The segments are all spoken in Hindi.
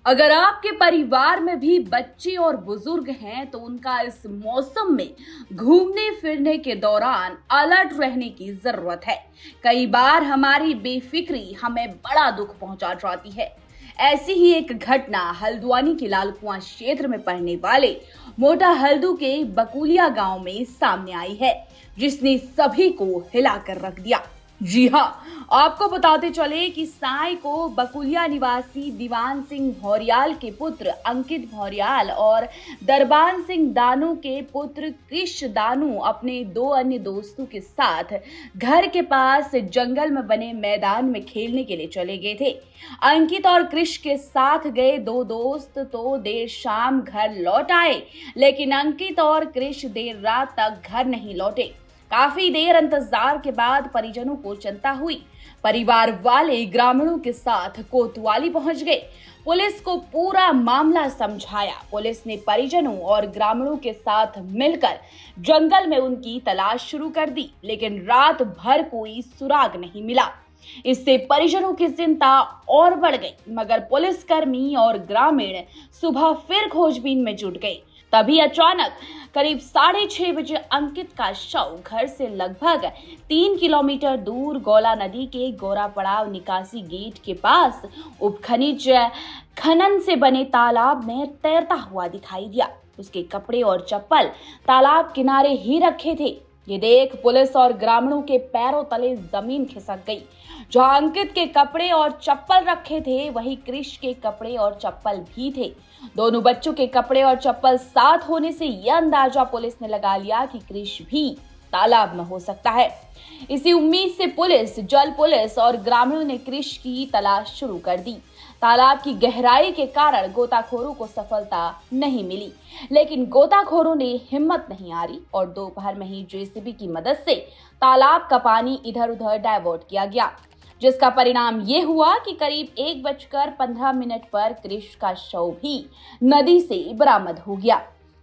अगर आपके परिवार में भी बच्चे और बुजुर्ग हैं तो उनका इस मौसम में घूमने फिरने के दौरान अलर्ट रहने की जरूरत है। कई बार हमारी बेफिक्री हमें बड़ा दुख पहुंचा जाती है। ऐसी ही एक घटना हल्द्वानी के लालकुआं क्षेत्र में पड़ने वाले मोटा हल्दू के बकुलिया गांव में सामने आई है, जिसने सभी को हिलाकर रख दिया। जी हाँ, आपको बताते चले कि साई को बकुलिया निवासी दीवान सिंह भौरियाल के पुत्र अंकित भौरियाल और दरबान सिंह दानू के पुत्र कृष दानू अपने दो अन्य दोस्तों के साथ घर के पास जंगल में बने मैदान में खेलने के लिए चले गए थे। अंकित और कृष के साथ गए दो दोस्त तो देर शाम घर लौट आए, लेकिन अंकित और कृष देर रात तक घर नहीं लौटे। काफी देर इंतजार के बाद परिजनों को चिंता हुई। परिवार वाले ग्रामीणों के साथ कोतवाली पहुंच गए। पुलिस को पूरा मामला समझाया। पुलिस ने परिजनों और ग्रामीणों के साथ मिलकर जंगल में उनकी तलाश शुरू कर दी, लेकिन रात भर कोई सुराग नहीं मिला। इससे परिजनों की चिंता और बढ़ गई, मगर पुलिसकर्मी और ग्रामीण सुबह फिर खोजबीन में जुट गए। तभी अचानक करीब 6:30 बजे अंकित का शव घर से लगभग 3 किलोमीटर दूर गौला नदी के गोरा पड़ाव निकासी गेट के पास उपखनिज खनन से बने तालाब में तैरता हुआ दिखाई दिया। उसके कपड़े और चप्पल तालाब किनारे ही रखे थे। ये देख पुलिस और ग्रामीणों के पैरों तले जमीन खिसक गई। जहां अंकित के कपड़े और चप्पल रखे थे, वहीं कृष के कपड़े और चप्पल भी थे। दोनों बच्चों के कपड़े और चप्पल साथ होने से यह अंदाजा पुलिस ने लगा लिया कि कृष भी तालाब में हो सकता है। इसी उम्मीद से जल पुलिस और ग्रामीणों ने कृष की तलाश शुरू कर दी। तालाब की गहराई के कारण गोताखोरों को सफलता नहीं मिली, लेकिन गोताखोरों ने हिम्मत नहीं हारी और दोपहर में ही जेसीबी की मदद से तालाब का पानी इधर उधर डाइवर्ट किया गया, जिसका परिणाम ये हुआ कि करीब 1:15 पर कृष का शव भी नदी से बरामद हो गया।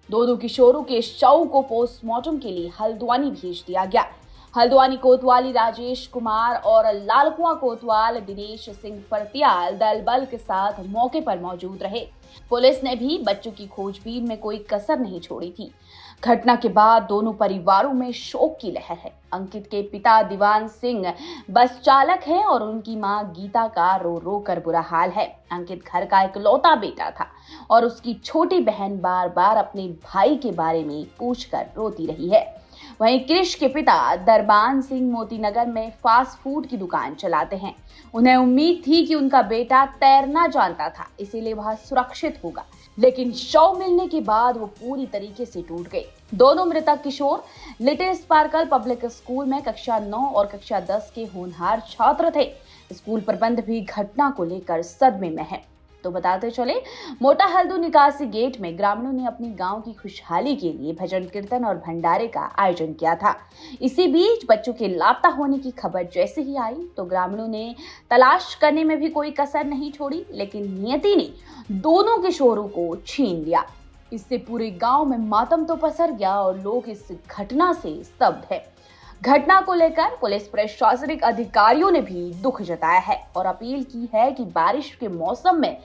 दोनों किशोरों के शव को पोस्टमार्टम के लिए हल्द्वानी भेज दिया गया। हल्द्वानी कोतवाली राजेश कुमार और लालकुआं कोतवाल दिनेश सिंह फरतियाल दल बल के साथ मौके पर मौजूद रहे। पुलिस ने भी बच्चों की खोजबीन में कोई कसर नहीं छोड़ी थी। घटना के बाद दोनों परिवारों में शोक की लहर है। अंकित के पिता दीवान सिंह बस चालक हैं और उनकी मां गीता का रो रो कर बुरा हाल है। अंकित घर का इकलौता बेटा था और उसकी छोटी बहन बार बार अपने भाई के बारे में पूछकर रोती रही है। वहीं कृष के पिता दरबान सिंह मोतीनगर में फास्ट फूड की दुकान चलाते हैं। उन्हें उम्मीद थी कि उनका बेटा तैरना जानता था, इसीलिए वह सुरक्षित होगा, लेकिन शव मिलने के बाद वो पूरी तरीके से टूट गए। दोनों मृतक किशोर लिटिल स्पार्कल पब्लिक स्कूल में कक्षा 9 और कक्षा 10 के होनहार छात्र थे। स्कूल प्रबंध भी घटना को लेकर सदमे में है। तो बताते चले, मोटा हल्दू निकासी गेट में ग्रामीणों ने अपनी गांव की खुशहाली के लिए भजन कीर्तन और भंडारे का आयोजन किया था। इसी बीच बच्चों के लापता होने की खबर जैसे ही आई तो ग्रामीणों ने तलाश करने में भी कोई कसर नहीं छोड़ी, लेकिन नियति ने दोनों किशोरों को छीन लिया। इससे पूरे गांव में मातम तो पसर गया और लोग इस घटना से स्तब्ध है। घटना को लेकर पुलिस प्रशासनिक अधिकारियों ने भी दुख जताया है और अपील की है कि बारिश के मौसम में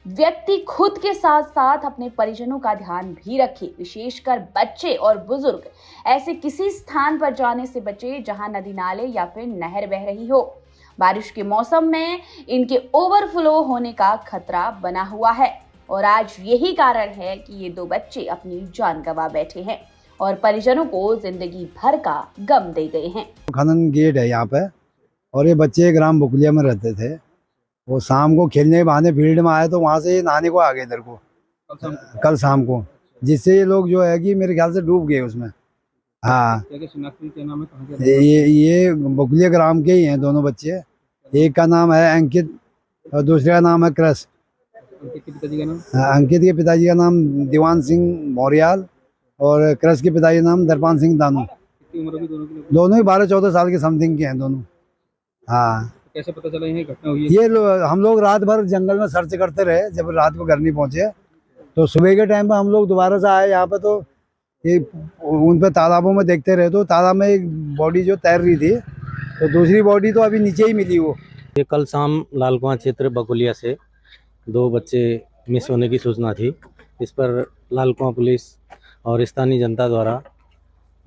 व्यक्ति खुद के साथ साथ अपने परिजनों का ध्यान भी रखे, विशेषकर बच्चे और बुजुर्ग ऐसे किसी स्थान पर जाने से बचे जहां नदी नाले या फिर नहर बह रही हो। बारिश के मौसम में इनके ओवरफ्लो होने का खतरा बना हुआ है और आज यही कारण है कि ये दो बच्चे अपनी जान गंवा बैठे हैं और परिजनों को जिंदगी भर का गम दे गए हैं। खनन गेट है यहाँ पे और ये बच्चे ग्राम बकुलिया में रहते थे। वो शाम को खेलने के बहाने फील्ड में आए तो वहाँ से नहाने को आ गए इधर को कल शाम को, जिससे ये लोग जो है कि मेरे ख्याल से डूब गए उसमें। हाँ, ये बकुलिया ग्राम के ही हैं दोनों बच्चे। एक का नाम है अंकित और दूसरे का नाम है कृष। अंकित के पिताजी का नाम दीवान सिंह भौरियाल और कृष के पिताजी का नाम दरबान सिंह दानू। कितनी उम्र होगी दोनों की? दोनों ही 12-14 साल के समथिंग के हैं दोनों। हाँ, कैसे पता चला यही घटना हुई है? हम लोग रात भर जंगल में सर्च करते रहे, जब रात को घर नहीं पहुंचे तो सुबह के टाइम पे हम लोग दोबारा से आए यहाँ पे, तो ये उन पे तालाबों में देखते रहे, तो तालाब में एक बॉडी जो तैर रही थी, तो दूसरी बॉडी तो अभी नीचे ही मिली वो। ये कल शाम लालकुआं क्षेत्र बकुलिया से 2 बच्चे मिस होने की सूचना थी। इस पर लालकुआं पुलिस और स्थानीय जनता द्वारा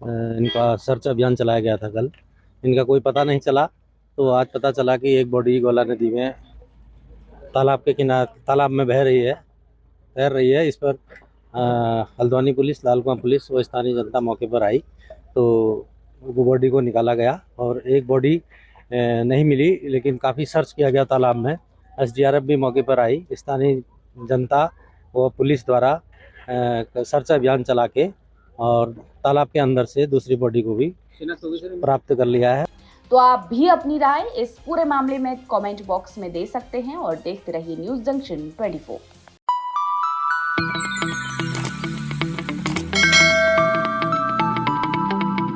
इनका सर्च अभियान चलाया गया था कल। इनका कोई पता नहीं चला, तो आज पता चला कि एक बॉडी गोला नदी में तालाब में तैर रही है। इस पर हल्द्वानी पुलिस, लालकुआं पुलिस व स्थानीय जनता मौके पर आई, तो वो बॉडी को निकाला गया और एक बॉडी नहीं मिली, लेकिन काफ़ी सर्च किया गया तालाब में। SDRF भी मौके पर आई। स्थानीय जनता व पुलिस द्वारा सर्च अभियान चला के और तालाब के अंदर से दूसरी बॉडी को भी प्राप्त कर लिया है। तो आप भी अपनी राय इस पूरे मामले में कमेंट बॉक्स में दे सकते हैं और देखते रहिए न्यूज़ जंक्शन 24।